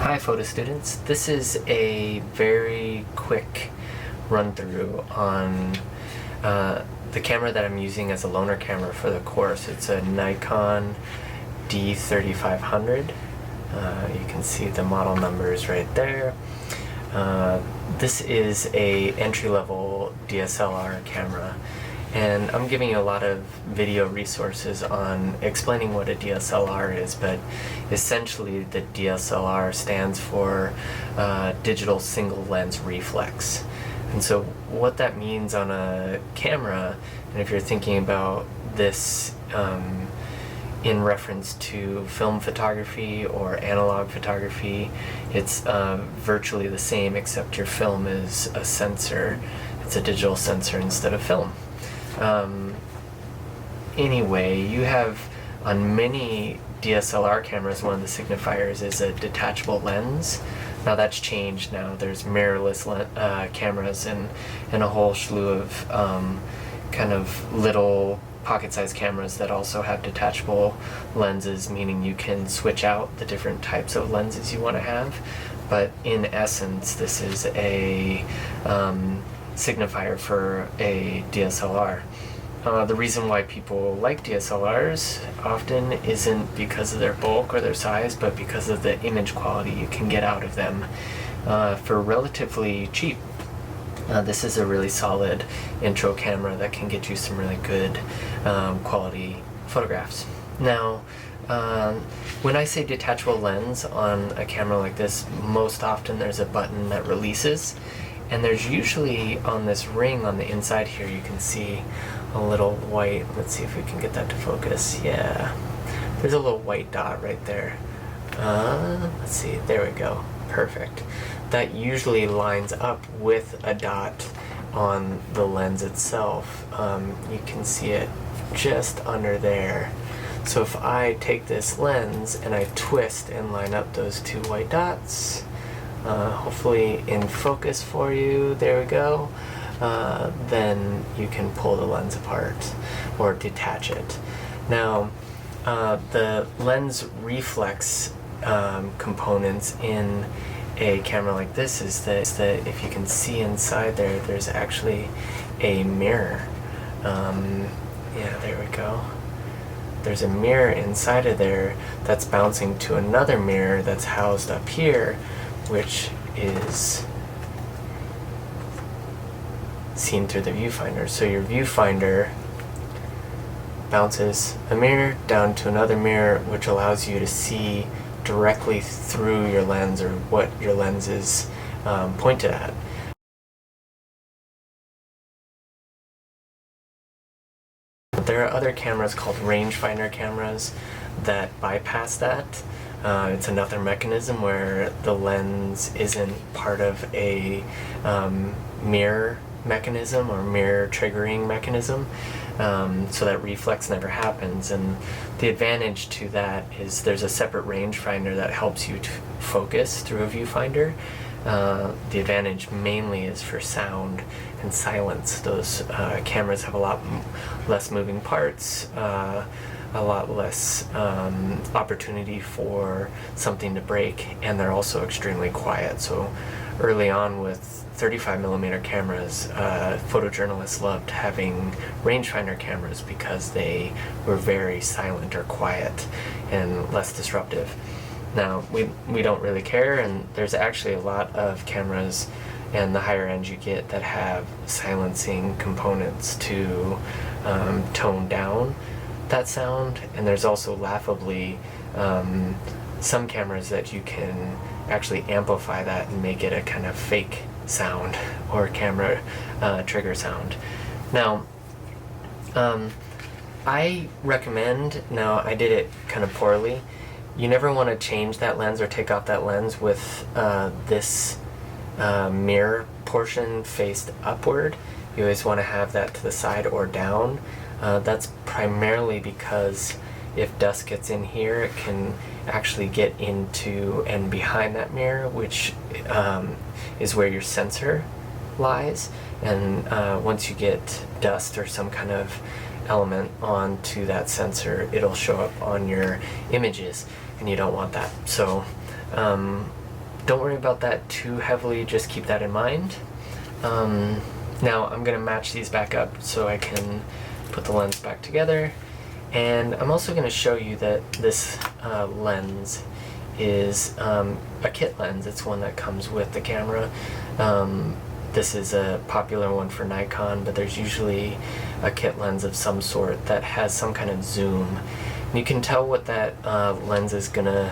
Hi photo students, this is a very quick run through on the camera that I'm using as a loaner camera for the course. It's a Nikon D3500. You can see the model numbers right there. This is a entry-level DSLR camera, and I'm giving you a lot of video resources on explaining what a DSLR is, but essentially the DSLR stands for digital single lens reflex. And so what that means on a camera, and if you're thinking about this in reference to film photography or analog photography, it's virtually the same, except your film is a sensor. It's a digital sensor instead of film. Anyway, you have on many DSLR cameras, one of the signifiers is a detachable lens. Now that's changed now. There's mirrorless cameras and a whole slew of kind of little pocket-sized cameras that also have detachable lenses, meaning you can switch out the different types of lenses you want to have. But in essence, this is a signifier for a DSLR. The reason why people like DSLRs often isn't because of their bulk or their size, but because of the image quality you can get out of them for relatively cheap. This is a really solid intro camera that can get you some really good quality photographs. Now, when I say detachable lens on a camera like this, most often there's a button that releases, and there's usually on this ring on the inside here, you can see a little white, let's see if we can get that to focus. Yeah, there's a little white dot right there. Let's see, there we go, perfect. That usually lines up with a dot on the lens itself. You can see it just under there. So if I take this lens and I twist and line up those two white dots, hopefully in focus for you, there we go, then you can pull the lens apart or detach it. Now, the lens reflex components in a camera like this is that if you can see inside there, there's actually a mirror. Yeah, there we go. There's a mirror inside of there that's bouncing to another mirror that's housed up here, which is seen through the viewfinder. So your viewfinder bounces a mirror down to another mirror, which allows you to see directly through your lens, or what your lens is pointed at. There are other cameras called rangefinder cameras that bypass that. It's another mechanism where the lens isn't part of a mirror mechanism or mirror triggering mechanism, so that reflex never happens. And the advantage to that is there's a separate rangefinder that helps you to focus through a viewfinder. The advantage mainly is for sound and silence. Those cameras have a lot less moving parts, a lot less opportunity for something to break, and they're also extremely quiet. So early on with 35mm cameras, photojournalists loved having rangefinder cameras because they were very silent or quiet and less disruptive. Now, we don't really care, and there's actually a lot of cameras, and the higher end you get, that have silencing components to tone down that sound. And there's also laughably some cameras that you can actually amplify that and make it a kind of fake sound or camera trigger sound. Now, I recommend, now I did it kind of poorly, you never want to change that lens or take off that lens with this mirror portion faced upward. You always want to have that to the side or down. That's primarily because if dust gets in here, it can actually get into and behind that mirror, which is where your sensor lies. And once you get dust or some kind of element onto that sensor, it'll show up on your images, and you don't want that. So don't worry about that too heavily, just keep that in mind. Now I'm going to match these back up so I can put the lens back together. And I'm also going to show you that this lens is a kit lens. It's one that comes with the camera. This is a popular one for Nikon, but there's usually a kit lens of some sort that has some kind of zoom. And you can tell what that lens is going to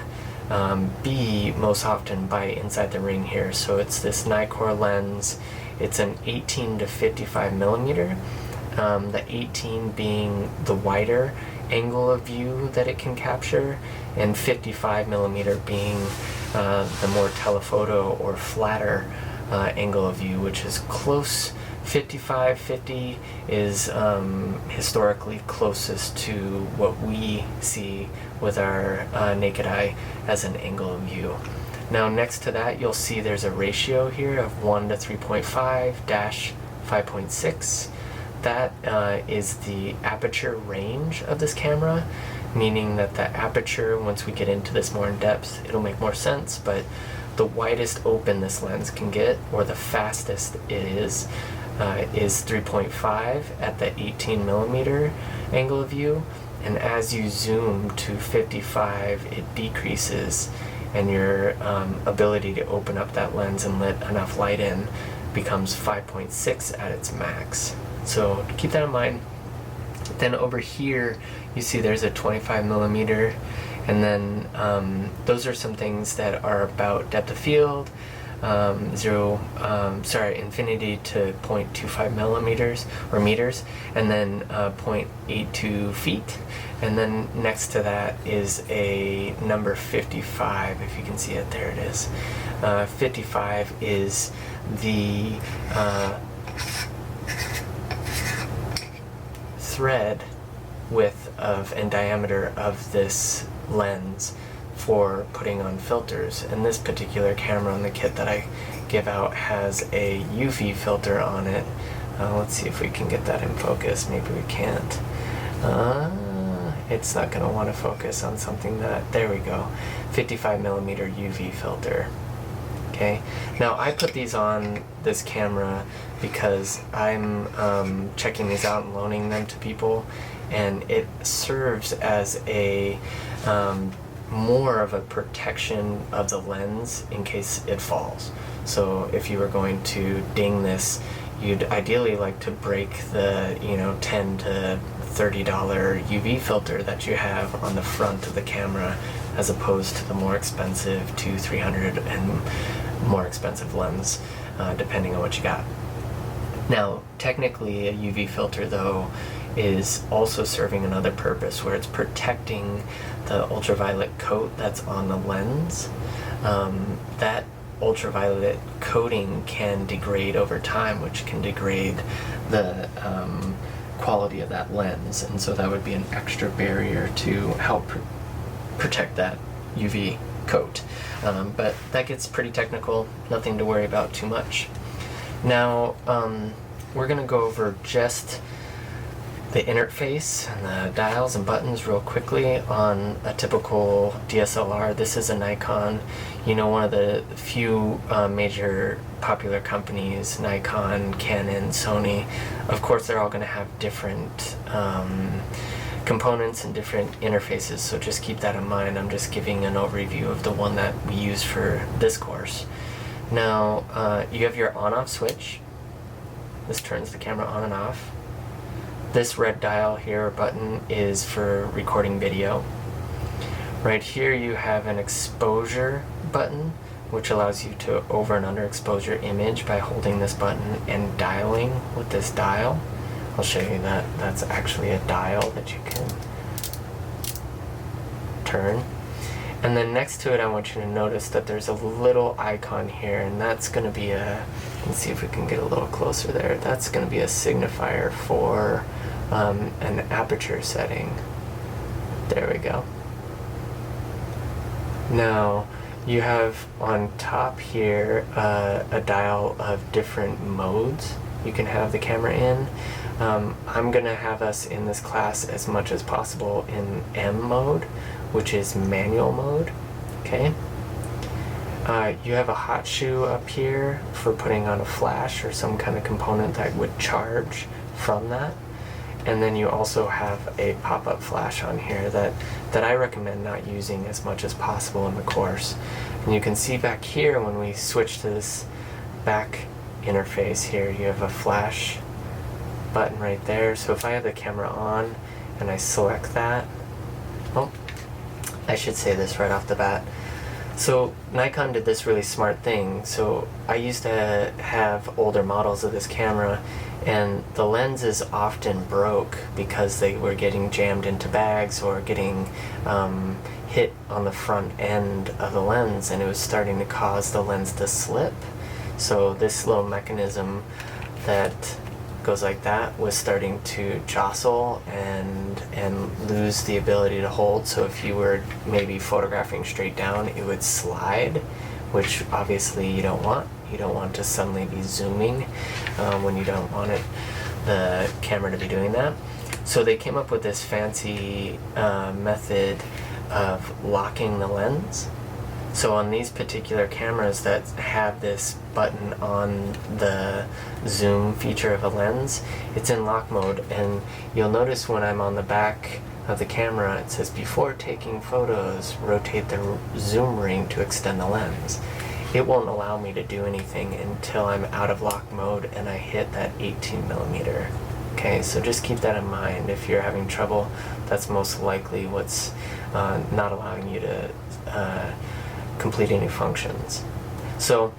be most often by inside the ring here. So it's this Nikon lens. It's an 18 to 55 millimeter. The 18 being the wider angle of view that it can capture, and 55 millimeter being the more telephoto or flatter angle of view, which is close. 50 is historically closest to what we see with our naked eye as an angle of view. Now next to that you'll see there's a ratio here of 1 to 3.5-5.6. That is the aperture range of this camera, meaning that the aperture, once we get into this more in depth, it'll make more sense, but the widest open this lens can get, or the fastest it is 3.5 at the 18 millimeter angle of view, and as you zoom to 55 it decreases, and your ability to open up that lens and let enough light in becomes 5.6 at its max. So keep that in mind. Then over here you see there's a 25 millimeter, and then those are some things that are about depth of field, infinity to 0.25 millimeters or meters, and then 0.82 feet. And then next to that is a number 55, if you can see it, there it is. 55 is the thread width of and diameter of this lens for putting on filters. And this particular camera on the kit that I give out has a UV filter on it. Let's see if we can get that in focus. Maybe we can't. It's not going to want to focus on something that, there we go, 55 millimeter UV filter. Okay, now I put these on this camera because I'm checking these out and loaning them to people, and it serves as a more of a protection of the lens in case it falls. So if you were going to ding this, you'd ideally like to break the $10 to $30 UV filter that you have on the front of the camera, as opposed to the more expensive $200-300 and more expensive lens, depending on what you got. Now, technically a UV filter though is also serving another purpose, where it's protecting the ultraviolet coat that's on the lens. That ultraviolet coating can degrade over time, which can degrade the quality of that lens, and so that would be an extra barrier to help protect that UV coat. But that gets pretty technical, nothing to worry about too much. Now we're going to go over just the interface and the dials and buttons real quickly on a typical DSLR. This is a Nikon, one of the few major popular companies, Nikon, Canon, Sony. Of course they're all going to have different components and different interfaces, so just keep that in mind. I'm just giving an overview of the one that we use for this course. Now you have your on-off switch. This turns the camera on and off. This red dial here, button, is for recording video. Right here you have an exposure button, which allows you to over and under expose your image by holding this button and dialing with this dial. I'll show you that. That's actually a dial that you can turn. And then next to it, I want you to notice that there's a little icon here, and that's going to be let's see if we can get a little closer there. That's going to be a signifier for an aperture setting. There we go. Now, you have on top here a dial of different modes you can have the camera in. I'm going to have us in this class as much as possible in M mode, which is manual mode. Okay. You have a hot shoe up here for putting on a flash or some kind of component that would charge from that. And then you also have a pop-up flash on here that I recommend not using as much as possible in the course. And you can see back here when we switch to this back interface here, you have a flash button right there. So if I have the camera on and I select that, oh, I should say this right off the bat. So Nikon did this really smart thing. So I used to have older models of this camera, and the lenses often broke because they were getting jammed into bags or getting hit on the front end of the lens, and it was starting to cause the lens to slip. So this little mechanism that goes like that was starting to jostle and lose the ability to hold. So if you were maybe photographing straight down, it would slide, which obviously you don't want. You don't want to suddenly be zooming when you don't want the camera to be doing that. So they came up with this fancy method of locking the lens. So on these particular cameras that have this button on the zoom feature of a lens, it's in lock mode, and you'll notice when I'm on the back of the camera, it says before taking photos, rotate the zoom ring to extend the lens. It won't allow me to do anything until I'm out of lock mode and I hit that 18mm. Okay, so just keep that in mind. If you're having trouble, that's most likely what's not allowing you to complete any functions. So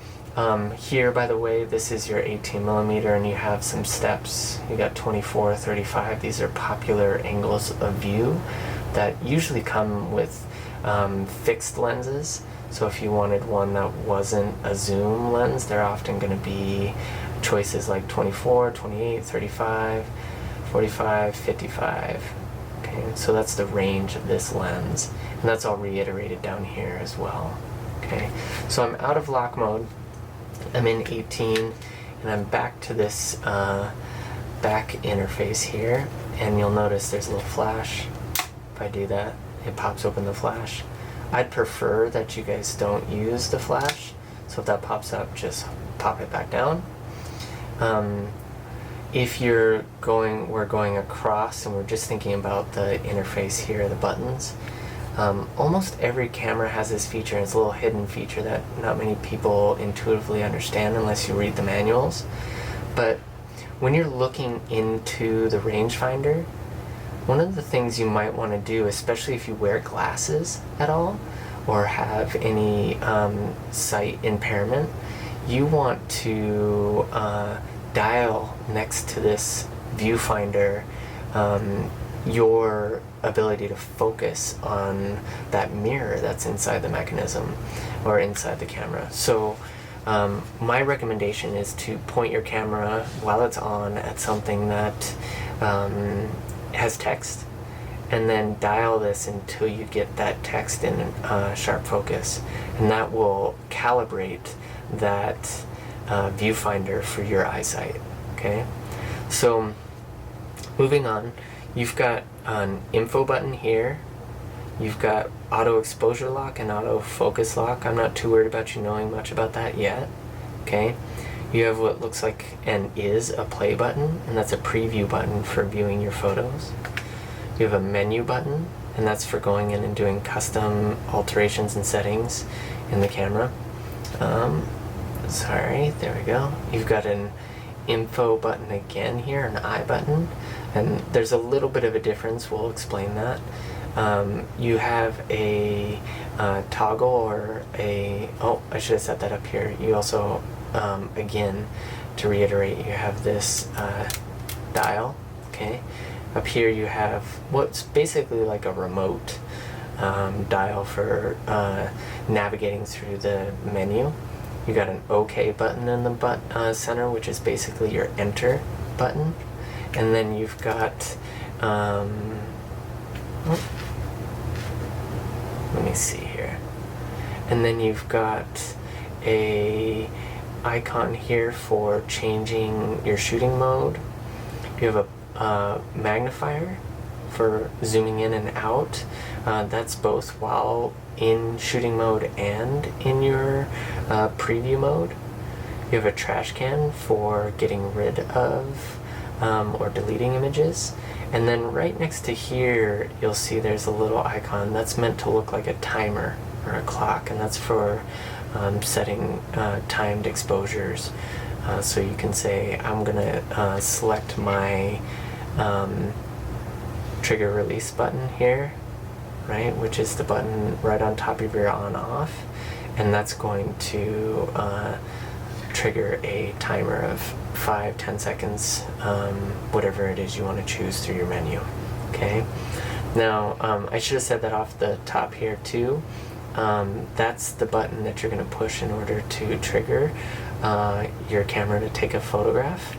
here, by the way, this is your 18mm, and you have some steps. You got 24, 35. These are popular angles of view that usually come with fixed lenses. So if you wanted one that wasn't a zoom lens, they're often going to be choices like 24, 28, 35, 45, 55. Okay, so that's the range of this lens, and that's all reiterated down here as well. Okay, so I'm out of lock mode, I'm in 18, and I'm back to this back interface here, and you'll notice there's a little flash. If I do that, it pops open the flash. I'd prefer that you guys don't use the flash, so if that pops up, just pop it back down. If we're going across and we're just thinking about the interface here, the buttons, almost every camera has this feature, and it's a little hidden feature that not many people intuitively understand unless you read the manuals. But when you're looking into the rangefinder, one of the things you might want to do, especially if you wear glasses at all or have any sight impairment, you want to dial next to this viewfinder your ability to focus on that mirror that's inside the mechanism or inside the camera. So my recommendation is to point your camera while it's on at something that has text, and then dial this until you get that text in sharp focus, and that will calibrate that viewfinder for your eyesight. Okay, so moving on, you've got an info button here, you've got auto exposure lock and auto focus lock. I'm not too worried about you knowing much about that yet. Okay, you have what looks like and is a play button, and that's a preview button for viewing your photos. You have a menu button, and that's for going in and doing custom alterations and settings in the camera. Sorry, there we go. You've got an info button again here, an I button, and there's a little bit of a difference. We'll explain that. You have a toggle or a, oh, I should have set that up here. You also, again, to reiterate, you have this dial, okay? Up here you have what's basically like a remote dial for navigating through the menu. You got an OK button in the center, which is basically your enter button. And then you've got, let me see here. And then you've got a icon here for changing your shooting mode. You have a magnifier for zooming in and out. That's both while in shooting mode and in your preview mode. You have a trash can for getting rid of or deleting images. And then right next to here, you'll see there's a little icon that's meant to look like a timer or a clock, and that's for setting timed exposures. So you can say, I'm gonna select my trigger release button here, right, which is the button right on top of your on-off, and that's going to trigger a timer of 5-10 seconds, whatever it is you want to choose through your menu. Okay, now I should have said that off the top here too. That's the button that you're going to push in order to trigger your camera to take a photograph.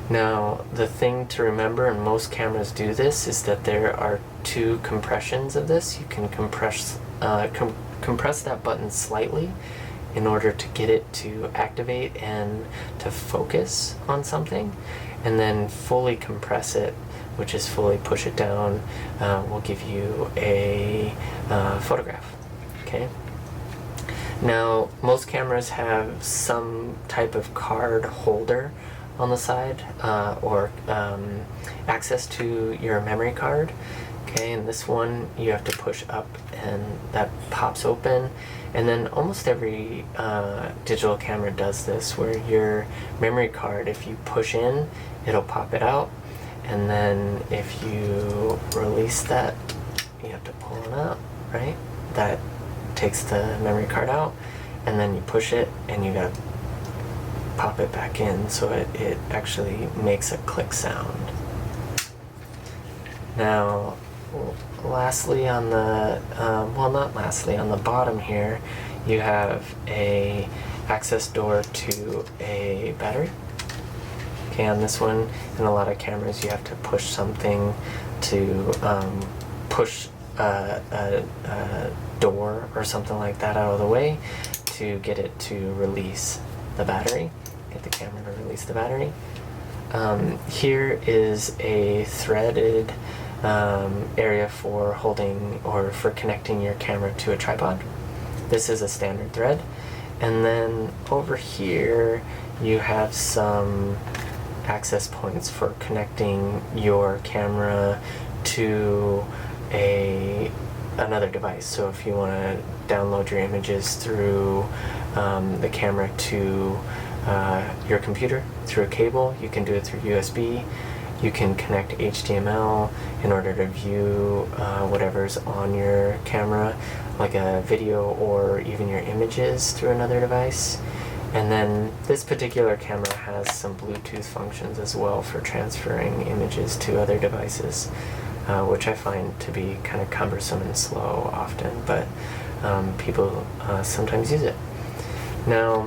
Now, the thing to remember, and most cameras do this, is that there are two compressions of this. You can compress that button slightly in order to get it to activate and to focus on something, and then fully compress it, which is fully push it down, will give you a photograph. Okay. Now, most cameras have some type of card holder on the side, or access to your memory card. Okay, and this one you have to push up and that pops open. And then almost every digital camera does this, where your memory card, if you push in, it'll pop it out. And then if you release that, you have to pull it out, right? That takes the memory card out, and then you push it and you gotta pop it back in, so it actually makes a click sound. Now, lastly on the, not lastly, on the bottom here, you have a access door to a battery. Okay, on this one, in a lot of cameras, you have to push something to push a door or something like that out of the way to get it to release the battery, get the camera to release the battery. Here is a threaded area for holding or for connecting your camera to a tripod. This is a standard thread. And then over here you have some access points for connecting your camera to another device. So if you want to download your images through the camera to your computer through a cable, you can do it through USB. You can connect HTML in order to view whatever's on your camera, like a video or even your images, through another device. And then this particular camera has some Bluetooth functions as well for transferring images to other devices, which I find to be kind of cumbersome and slow often, but people sometimes use it. Now,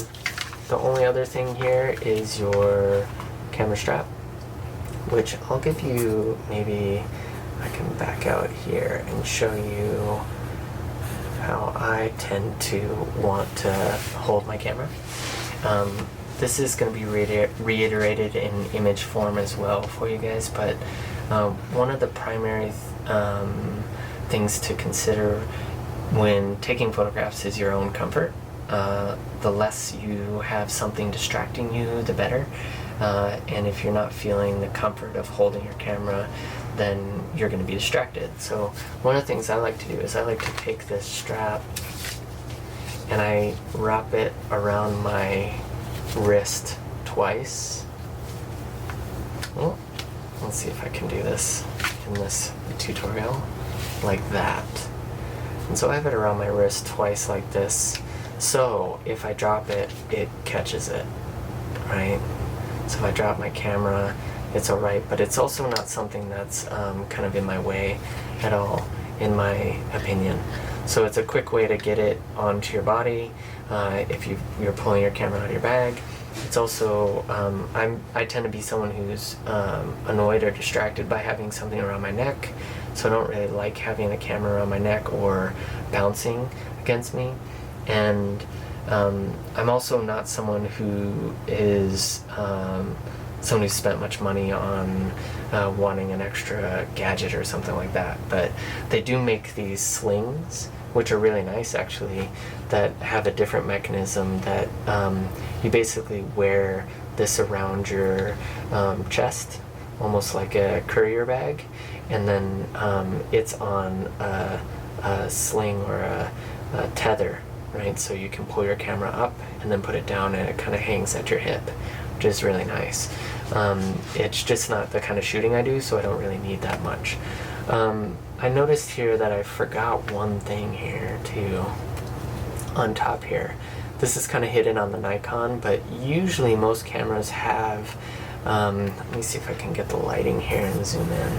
the only other thing here is your camera strap, which I'll give you, maybe I can back out here and show you how I tend to want to hold my camera. This is going to be reiterated in image form as well for you guys, but one of the primary things to consider when taking photographs is your own comfort. The less you have something distracting you, the better. And if you're not feeling the comfort of holding your camera, then you're going to be distracted. So one of the things I like to do is I like to take this strap and I wrap it around my wrist twice. Oh, let's see if I can do this in this tutorial, like that. And so I have it around my wrist twice like this. So if I drop it, it catches it, right? So if I drop my camera, it's alright, but it's also not something that's kind of in my way at all, in my opinion. So it's a quick way to get it onto your body if you're pulling your camera out of your bag. It's also, I tend to be someone who's annoyed or distracted by having something around my neck, so I don't really like having a camera around my neck or bouncing against me. And I'm also not someone who is someone who's spent much money on wanting an extra gadget or something like that, but they do make these slings which are really nice actually, that have a different mechanism that you basically wear this around your chest, almost like a courier bag, and then it's on a sling or a tether, right? So you can pull your camera up and then put it down, and it kind of hangs at your hip, which is really nice. It's just not the kind of shooting I do, so I don't really need that much. I noticed here that I forgot one thing here too, on top here. This is kind of hidden on the Nikon, but usually most cameras have, let me see if I can get the lighting here and zoom in,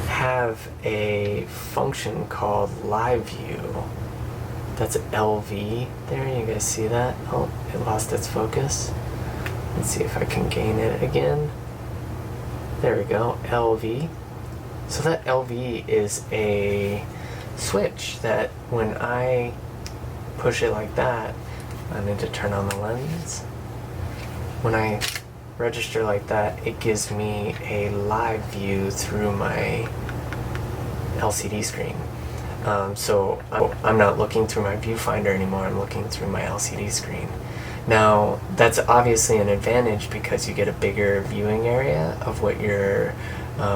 have a function called Live View. That's LV there, you guys see that? Oh, it lost its focus. Let's see if I can gain it again. There we go, LV. So that LV is a switch that when I push it like that, I need to turn on the lens. When I register like that, it gives me a live view through my LCD screen. So I'm not looking through my viewfinder anymore, I'm looking through my LCD screen. Now, that's obviously an advantage because you get a bigger viewing area of what you're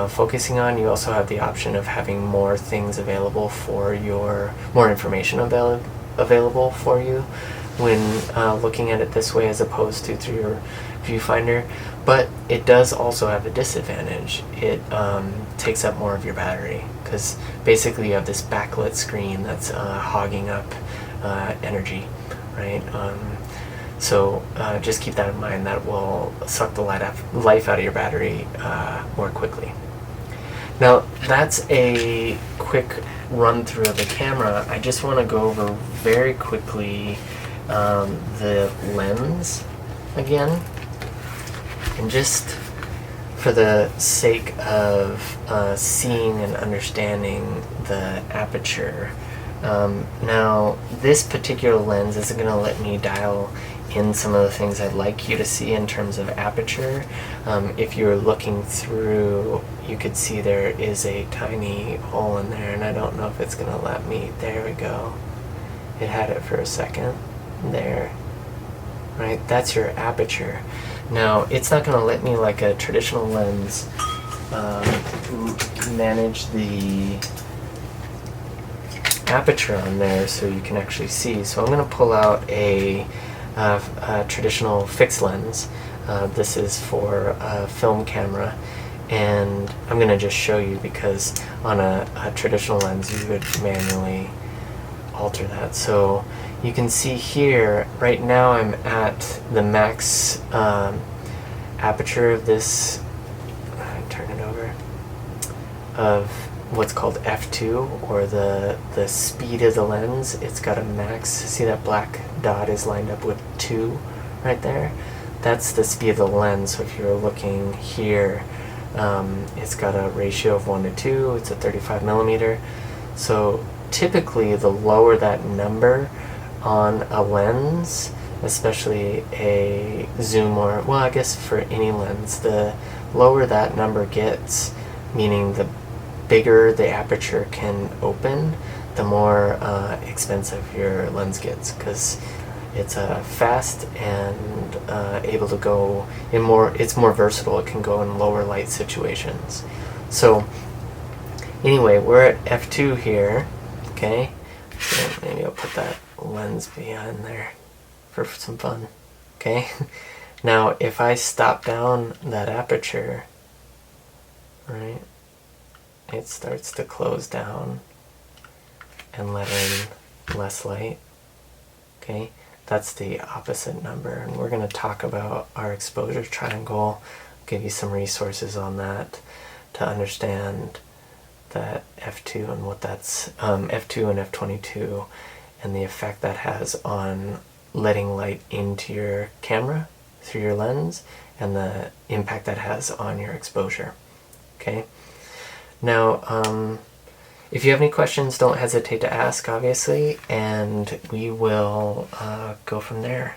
focusing on. You also have the option of having more things available for your, more information available for you when looking at it this way as opposed to through your viewfinder. But it does also have a disadvantage. It takes up more of your battery because basically you have this backlit screen that's hogging up energy, right? So just keep that in mind. That will suck the life out of your battery more quickly. Now that's a quick run through of the camera. I just want to go over very quickly the lens again, and just for the sake of seeing and understanding the aperture. Now this particular lens isn't going to let me dial in some of the things I'd like you to see in terms of aperture. If you're looking through, you could see there is a tiny hole in there, and I don't know if it's going to let me. There we go. It had it for a second. There. Right? That's your aperture. Now, it's not going to let me, like a traditional lens, manage the aperture on there so you can actually see. So I'm going to pull out a traditional fixed lens. This is for a film camera, and I'm going to just show you because on a traditional lens you would manually alter that. So you can see here, right now I'm at the max aperture of this, turn it over, of what's called f2, or the speed of the lens. It's got a max. See that black dot is lined up with 2 right there? That's the speed of the lens. So if you're looking here, it's got a ratio of 1 to 2. It's a 35 millimeter. So typically the lower that number on a lens, especially a zoom, or, well, I guess for any lens, the lower that number gets, meaning the bigger the aperture can open, the more expensive your lens gets, because it's fast and able to go in more, it's more versatile. It can go in lower light situations. So anyway, we're at f2 here, okay? So maybe I'll put that lens behind there for some fun, okay? Now if I stop down that aperture, right, it starts to close down and let in less light, okay? That's the opposite number, and we're going to talk about our exposure triangle, give you some resources on that to understand that f2 and what that's, f2 and f22, and the effect that has on letting light into your camera through your lens, and the impact that has on your exposure, okay? Now, if you have any questions, don't hesitate to ask, obviously, and we will go from there.